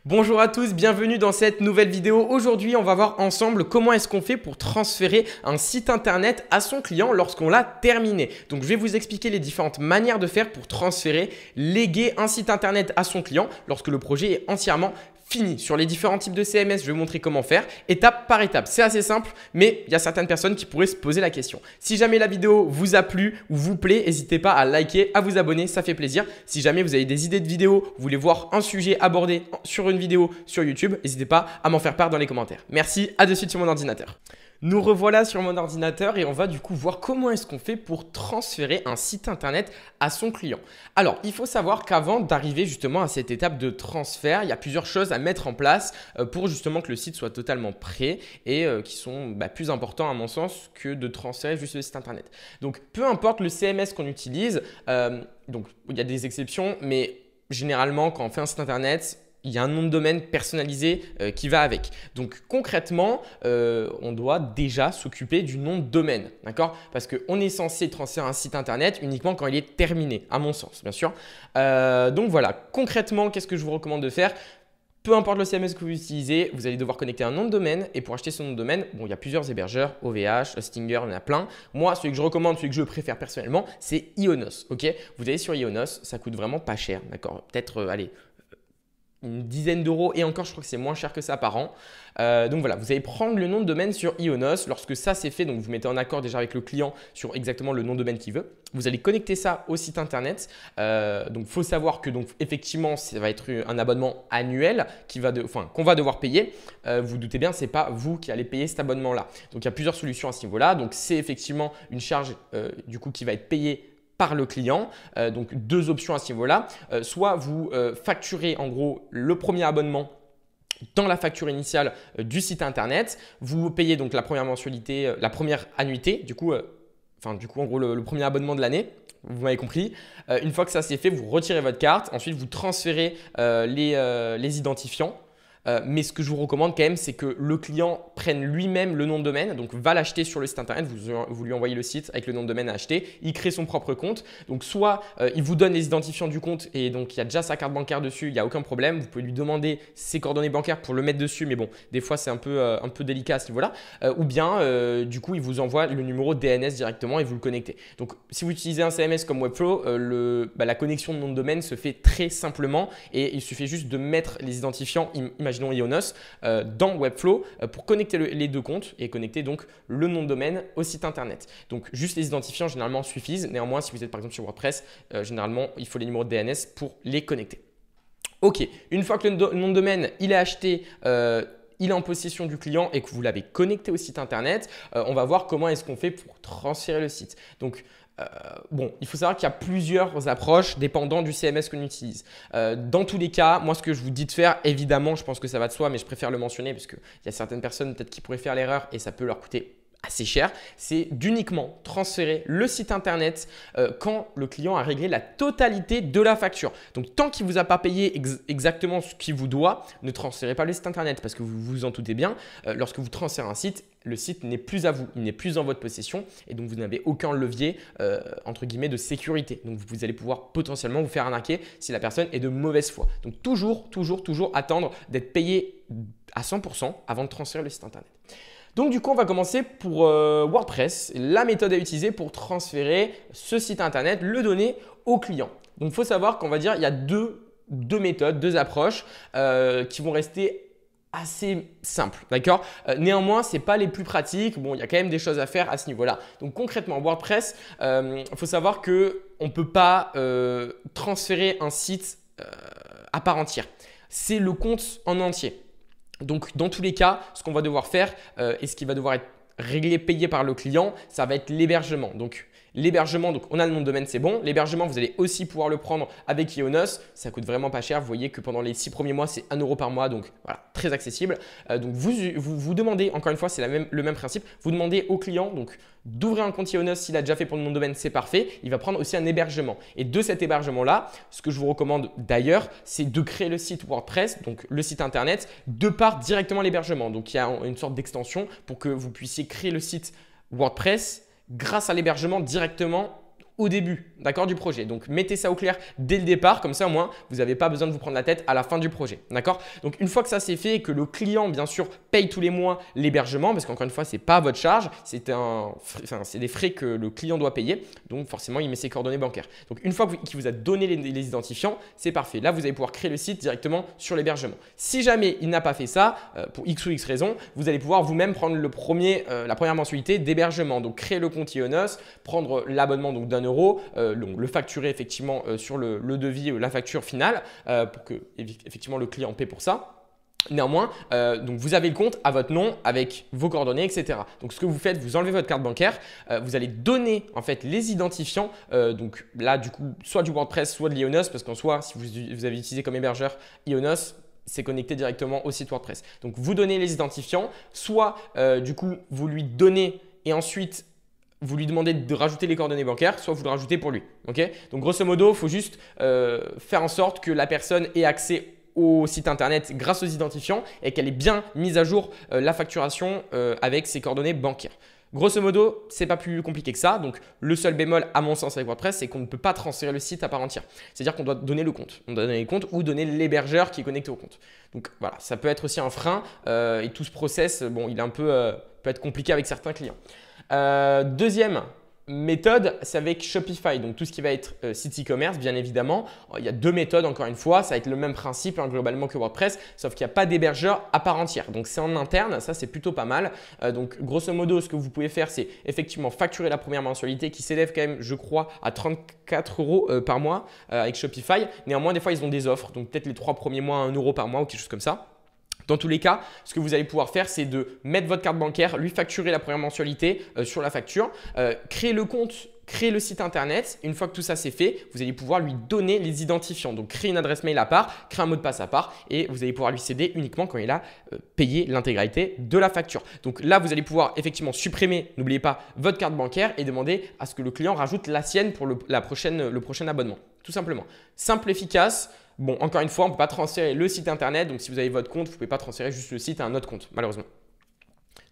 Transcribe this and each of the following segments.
Bonjour à tous, bienvenue dans cette nouvelle vidéo. Aujourd'hui, on va voir ensemble comment est-ce qu'on fait pour transférer un site internet à son client lorsqu'on l'a terminé. Donc, je vais vous expliquer les différentes manières de faire pour transférer, léguer un site internet à son client lorsque le projet est entièrement fini. Sur les différents types de CMS, je vais vous montrer comment faire étape par étape. C'est assez simple, mais il y a certaines personnes qui pourraient se poser la question. Si jamais la vidéo vous a plu ou vous plaît, n'hésitez pas à liker, à vous abonner, ça fait plaisir. Si jamais vous avez des idées de vidéos, vous voulez voir un sujet abordé sur une vidéo sur YouTube, n'hésitez pas à m'en faire part dans les commentaires. Merci, à de suite sur mon ordinateur. Nous revoilà sur mon ordinateur et on va du coup voir comment est-ce qu'on fait pour transférer un site internet à son client. Alors, il faut savoir qu'avant d'arriver justement à cette étape de transfert, il y a plusieurs choses à mettre en place pour justement que le site soit totalement prêt et qui sont plus importants à mon sens que de transférer juste le site internet. Donc, peu importe le CMS qu'on utilise, donc il y a des exceptions, mais généralement quand on fait un site internet, il y a un nom de domaine personnalisé qui va avec. Donc concrètement, on doit déjà s'occuper du nom de domaine, d'accord? Parce qu'on est censé transférer un site internet uniquement quand il est terminé, à mon sens, bien sûr. Donc voilà, concrètement, qu'est-ce que je vous recommande de faire? Peu importe le CMS que vous utilisez, vous allez devoir connecter un nom de domaine et pour acheter ce nom de domaine, bon, il y a plusieurs hébergeurs, OVH, Hostinger, il y en a plein. Moi, celui que je recommande, celui que je préfère personnellement, c'est Ionos, ok? Vous allez sur Ionos, ça coûte vraiment pas cher, d'accord? Peut-être, allez, une dizaine d'euros et encore je crois que c'est moins cher que ça par an. Donc voilà, vous allez prendre le nom de domaine sur Ionos. Lorsque ça c'est fait, donc vous mettez en accord déjà avec le client sur exactement le nom de domaine qu'il veut. Vous allez connecter ça au site internet. Donc il faut savoir que donc, effectivement ça va être un abonnement annuel qu'on va devoir payer. Vous doutez bien, ce n'est pas vous qui allez payer cet abonnement-là. Donc il y a plusieurs solutions à ce niveau-là. Donc c'est effectivement une charge du coup qui va être payée par le client. Donc, deux options à ce niveau-là. Soit vous facturez en gros le premier abonnement dans la facture initiale du site internet. Vous payez donc la première mensualité, la première annuité, du coup en gros le premier abonnement de l'année. Vous m'avez compris. Une fois que ça c'est fait, vous retirez votre carte. Ensuite, vous transférez les identifiants. Mais ce que je vous recommande quand même, c'est que le client prenne lui-même le nom de domaine, donc va l'acheter sur le site internet, vous lui envoyez le site avec le nom de domaine à acheter, il crée son propre compte. Donc soit il vous donne les identifiants du compte et donc il y a déjà sa carte bancaire dessus, il n'y a aucun problème, vous pouvez lui demander ses coordonnées bancaires pour le mettre dessus, mais bon, des fois c'est un peu délicat à ce niveau-là. Ou bien du coup, il vous envoie le numéro DNS directement et vous le connectez. Donc si vous utilisez un CMS comme Webflow, la connexion de nom de domaine se fait très simplement et il suffit juste de mettre les identifiants, imaginons Ionos, dans Webflow pour connecter les deux comptes et connecter donc le nom de domaine au site internet. Donc juste les identifiants généralement suffisent. Néanmoins, si vous êtes par exemple sur WordPress, généralement il faut les numéros de DNS pour les connecter. Ok, une fois que le nom de domaine il est acheté, il est en possession du client et que vous l'avez connecté au site internet, on va voir comment est-ce qu'on fait pour transférer le site. Donc bon, il faut savoir qu'il y a plusieurs approches dépendant du CMS qu'on utilise. Dans tous les cas, moi, ce que je vous dis de faire, évidemment, je pense que ça va de soi, mais je préfère le mentionner parce qu'il y a certaines personnes peut-être qui pourraient faire l'erreur et ça peut leur coûter assez cher, c'est d'uniquement transférer le site internet quand le client a réglé la totalité de la facture. Donc, tant qu'il ne vous a pas payé exactement ce qu'il vous doit, ne transférez pas le site internet parce que vous vous en doutez bien, lorsque vous transférez un site, le site n'est plus à vous, il n'est plus en votre possession et donc vous n'avez aucun levier entre guillemets de sécurité. Donc, vous allez pouvoir potentiellement vous faire arnaquer si la personne est de mauvaise foi. Donc, toujours attendre d'être payé à 100% avant de transférer le site internet. Donc du coup, on va commencer pour WordPress, la méthode à utiliser pour transférer ce site internet, le donner au client. Donc il faut savoir qu'on va dire il y a deux méthodes, deux approches qui vont rester assez simples, d'accord? Néanmoins, ce n'est pas les plus pratiques. Bon, il y a quand même des choses à faire à ce niveau-là. Donc concrètement, WordPress, il faut savoir qu'on ne peut pas transférer un site à part entière. C'est le compte en entier. Donc, dans tous les cas, ce qu'on va devoir faire et ce qui va devoir être réglé, payé par le client, ça va être l'hébergement. Donc, l'hébergement, donc on a le nom de domaine, c'est bon. L'hébergement, vous allez aussi pouvoir le prendre avec Ionos. Ça coûte vraiment pas cher. Vous voyez que pendant les 6 premiers mois, c'est 1 € par mois. Donc, voilà, très accessible. Donc, vous demandez, encore une fois, c'est le même principe. Vous demandez au client d'ouvrir un compte Ionos. S'il a déjà fait pour le nom de domaine, c'est parfait. Il va prendre aussi un hébergement. Et de cet hébergement-là, ce que je vous recommande d'ailleurs, c'est de créer le site WordPress, donc le site internet, de par directement l'hébergement. Donc, il y a une sorte d'extension pour que vous puissiez créer le site WordPress grâce à l'hébergement directement au début, d'accord, du projet. Donc, mettez ça au clair dès le départ, comme ça au moins, vous n'avez pas besoin de vous prendre la tête à la fin du projet, d'accord? Donc, une fois que ça c'est fait et que le client, bien sûr, paye tous les mois l'hébergement, parce qu'encore une fois, ce n'est pas votre charge, c'est des frais que le client doit payer, donc forcément, il met ses coordonnées bancaires. Donc, une fois qu'il vous a donné les identifiants, c'est parfait. Là, vous allez pouvoir créer le site directement sur l'hébergement. Si jamais il n'a pas fait ça, pour X ou X raison, vous allez pouvoir vous-même prendre la première mensualité d'hébergement. Donc, créer le compte Ionos, prendre l'abonnement d'1 €, le facturer effectivement sur le devis, la facture finale pour que effectivement le client paie pour ça. Néanmoins, donc vous avez le compte à votre nom avec vos coordonnées, etc. Donc, ce que vous faites, vous enlevez votre carte bancaire, vous allez donner en fait les identifiants. Donc là, du coup, soit du WordPress, soit de l'Ionos, parce qu'en soi, si vous avez utilisé comme hébergeur Ionos, c'est connecté directement au site WordPress. Donc, vous donnez les identifiants, soit du coup, vous lui donnez et ensuite vous lui demandez de rajouter les coordonnées bancaires, soit vous le rajoutez pour lui. Okay, donc, grosso modo, il faut juste faire en sorte que la personne ait accès au site internet grâce aux identifiants et qu'elle ait bien mise à jour la facturation avec ses coordonnées bancaires. Grosso modo, ce n'est pas plus compliqué que ça. Donc, le seul bémol, à mon sens, avec WordPress, c'est qu'on ne peut pas transférer le site à part entière. C'est-à-dire qu'on doit donner le compte. On doit donner le compte ou donner l'hébergeur qui est connecté au compte. Donc, voilà, ça peut être aussi un frein. Et tout ce process, bon, il est peut être compliqué avec certains clients. Deuxième méthode, c'est avec Shopify. Donc, tout ce qui va être site e-commerce, bien évidemment. Il y a deux méthodes, encore une fois. Ça va être le même principe globalement que WordPress, sauf qu'il n'y a pas d'hébergeur à part entière. Donc, c'est en interne. Ça, c'est plutôt pas mal. Donc, grosso modo, ce que vous pouvez faire, c'est effectivement facturer la première mensualité qui s'élève quand même, je crois, à 34 € par mois avec Shopify. Néanmoins, des fois, ils ont des offres. Donc, peut-être les 3 premiers mois, 1 € par mois ou quelque chose comme ça. Dans tous les cas, ce que vous allez pouvoir faire, c'est de mettre votre carte bancaire, lui facturer la première mensualité sur la facture, créer le compte, créer le site internet. Une fois que tout ça c'est fait, vous allez pouvoir lui donner les identifiants. Donc, créer une adresse mail à part, créer un mot de passe à part et vous allez pouvoir lui céder uniquement quand il a payé l'intégralité de la facture. Donc là, vous allez pouvoir effectivement supprimer, n'oubliez pas, votre carte bancaire et demander à ce que le client rajoute la sienne pour le prochain abonnement. Tout simplement. Simple, efficace. Bon, encore une fois, on ne peut pas transférer le site internet. Donc, si vous avez votre compte, vous ne pouvez pas transférer juste le site à un autre compte, malheureusement.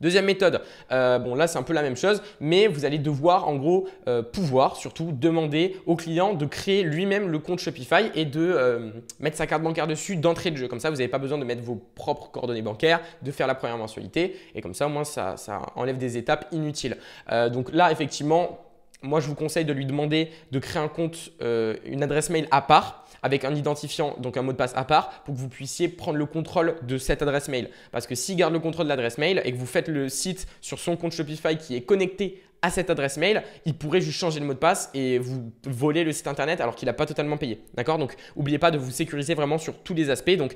Deuxième méthode, bon là c'est un peu la même chose, mais vous allez devoir en gros pouvoir surtout demander au client de créer lui-même le compte Shopify et de mettre sa carte bancaire dessus d'entrée de jeu. Comme ça, vous n'avez pas besoin de mettre vos propres coordonnées bancaires, de faire la première mensualité et comme ça au moins ça enlève des étapes inutiles. Donc là effectivement, moi je vous conseille de lui demander de créer un compte, une adresse mail à part, avec un identifiant, donc un mot de passe à part, pour que vous puissiez prendre le contrôle de cette adresse mail. Parce que s'il garde le contrôle de l'adresse mail et que vous faites le site sur son compte Shopify qui est connecté à cette adresse mail, il pourrait juste changer le mot de passe et vous voler le site internet alors qu'il n'a pas totalement payé. D'accord? Donc, n'oubliez pas de vous sécuriser vraiment sur tous les aspects. Donc,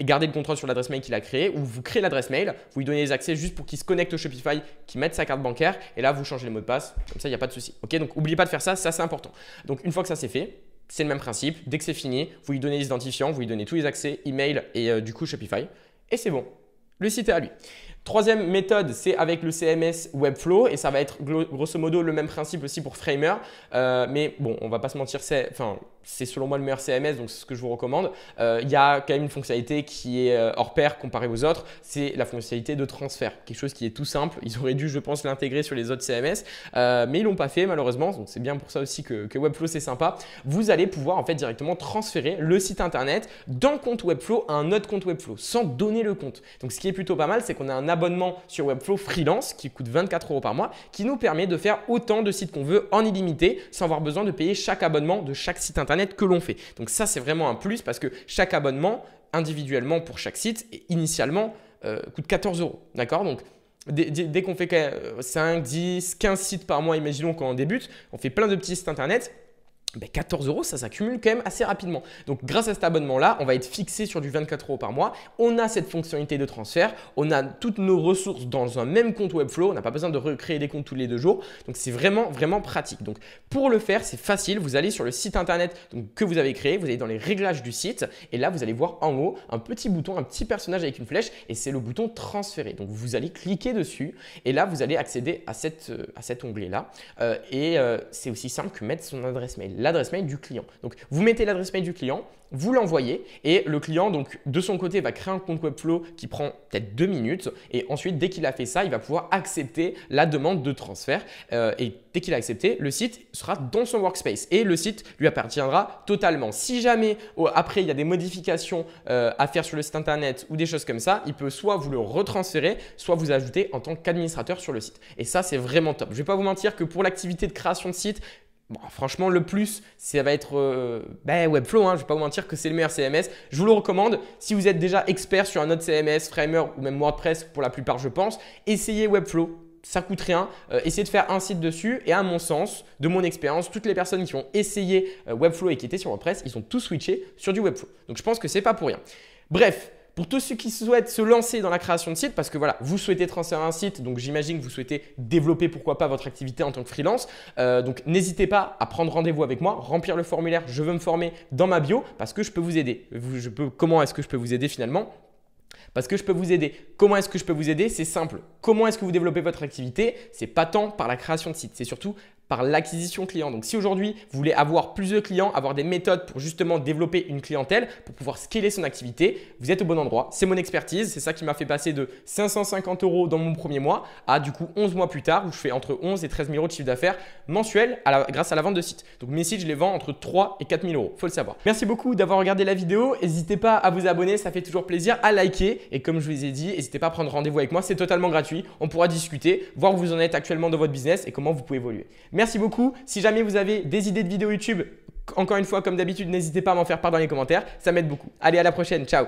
gardez le contrôle sur l'adresse mail qu'il a créée ou vous créez l'adresse mail, vous lui donnez les accès juste pour qu'il se connecte au Shopify, qu'il mette sa carte bancaire et là, vous changez le mot de passe. Comme ça, il n'y a pas de souci. Ok? Donc, n'oubliez pas de faire ça, ça c'est important. Donc, une fois que ça c'est fait, c'est le même principe. Dès que c'est fini, vous lui donnez les identifiants, vous lui donnez tous les accès, email et du coup Shopify. Et c'est bon. Le site est à lui. Troisième méthode, c'est avec le CMS Webflow et ça va être grosso modo le même principe aussi pour Framer. Mais bon, on va pas se mentir, c'est selon moi le meilleur CMS, donc c'est ce que je vous recommande. Il y a quand même une fonctionnalité qui est hors pair comparée aux autres, c'est la fonctionnalité de transfert. Quelque chose qui est tout simple. Ils auraient dû, je pense, l'intégrer sur les autres CMS, mais ils l'ont pas fait malheureusement. Donc c'est bien pour ça aussi que Webflow c'est sympa. Vous allez pouvoir en fait directement transférer le site internet d'un compte Webflow à un autre compte Webflow sans donner le compte. Donc ce qui est plutôt pas mal, c'est qu'on a un abonnement sur Webflow freelance qui coûte 24 € par mois, qui nous permet de faire autant de sites qu'on veut en illimité sans avoir besoin de payer chaque abonnement de chaque site internet que l'on fait. Donc ça, c'est vraiment un plus parce que chaque abonnement individuellement pour chaque site initialement coûte 14 €. D'accord? Donc dès qu'on fait 5, 10, 15 sites par mois, imaginons quand on débute, on fait plein de petits sites internet. 14 €, ça s'accumule quand même assez rapidement. Donc, grâce à cet abonnement-là, on va être fixé sur du 24 € par mois. On a cette fonctionnalité de transfert. On a toutes nos ressources dans un même compte Webflow. On n'a pas besoin de recréer des comptes tous les 2 jours. Donc, c'est vraiment, vraiment pratique. Donc, pour le faire, c'est facile. Vous allez sur le site internet que vous avez créé. Vous allez dans les réglages du site. Et là, vous allez voir en haut un petit bouton, un petit personnage avec une flèche. Et c'est le bouton transférer. Donc, vous allez cliquer dessus. Et là, vous allez accéder à cet onglet-là. C'est aussi simple que mettre son adresse mail. l'adresse mail du client. Donc, vous mettez l'adresse mail du client, vous l'envoyez et le client, donc de son côté, va créer un compte Webflow qui prend peut-être 2 minutes et ensuite, dès qu'il a fait ça, il va pouvoir accepter la demande de transfert et dès qu'il a accepté, le site sera dans son workspace et le site lui appartiendra totalement. Si jamais après, il y a des modifications à faire sur le site internet ou des choses comme ça, il peut soit vous le retransférer, soit vous ajouter en tant qu'administrateur sur le site. Et ça, c'est vraiment top. Je ne vais pas vous mentir que pour l'activité de création de site, bon, franchement, le plus, ça va être Webflow. Je ne vais pas vous mentir que c'est le meilleur CMS. Je vous le recommande. Si vous êtes déjà expert sur un autre CMS, Framer ou même WordPress pour la plupart, je pense, essayez Webflow. Ça coûte rien. Essayez de faire un site dessus. Et à mon sens, de mon expérience, toutes les personnes qui ont essayé Webflow et qui étaient sur WordPress, ils ont tous switché sur du Webflow. Donc, je pense que ce n'est pas pour rien. Bref. Pour tous ceux qui souhaitent se lancer dans la création de site, parce que voilà, vous souhaitez transférer un site, donc j'imagine que vous souhaitez développer pourquoi pas votre activité en tant que freelance. Donc n'hésitez pas à prendre rendez-vous avec moi, remplir le formulaire « Je veux me former » dans ma bio parce que je peux vous aider. Comment est-ce que je peux vous aider finalement ? Parce que je peux vous aider. Comment est-ce que je peux vous aider? C'est simple. Comment est-ce que vous développez votre activité? Ce n'est pas tant par la création de site, c'est surtout par l'acquisition client. Donc, si aujourd'hui, vous voulez avoir plus de clients, avoir des méthodes pour justement développer une clientèle, pour pouvoir scaler son activité, vous êtes au bon endroit. C'est mon expertise. C'est ça qui m'a fait passer de 550 € dans mon premier mois à du coup 11 mois plus tard où je fais entre 11 et 13 000 € de chiffre d'affaires mensuel grâce à la vente de sites. Donc, mes sites, je les vends entre 3 et 4 000 €. Il faut le savoir. Merci beaucoup d'avoir regardé la vidéo. N'hésitez pas à vous abonner. Ça fait toujours plaisir, à liker. Et comme je vous ai dit, n'hésitez pas à prendre rendez-vous avec moi. C'est totalement gratuit. On pourra discuter, voir où vous en êtes actuellement dans votre business et comment vous pouvez évoluer. Merci beaucoup. Si jamais vous avez des idées de vidéos YouTube, encore une fois, comme d'habitude, n'hésitez pas à m'en faire part dans les commentaires. Ça m'aide beaucoup. Allez, à la prochaine. Ciao.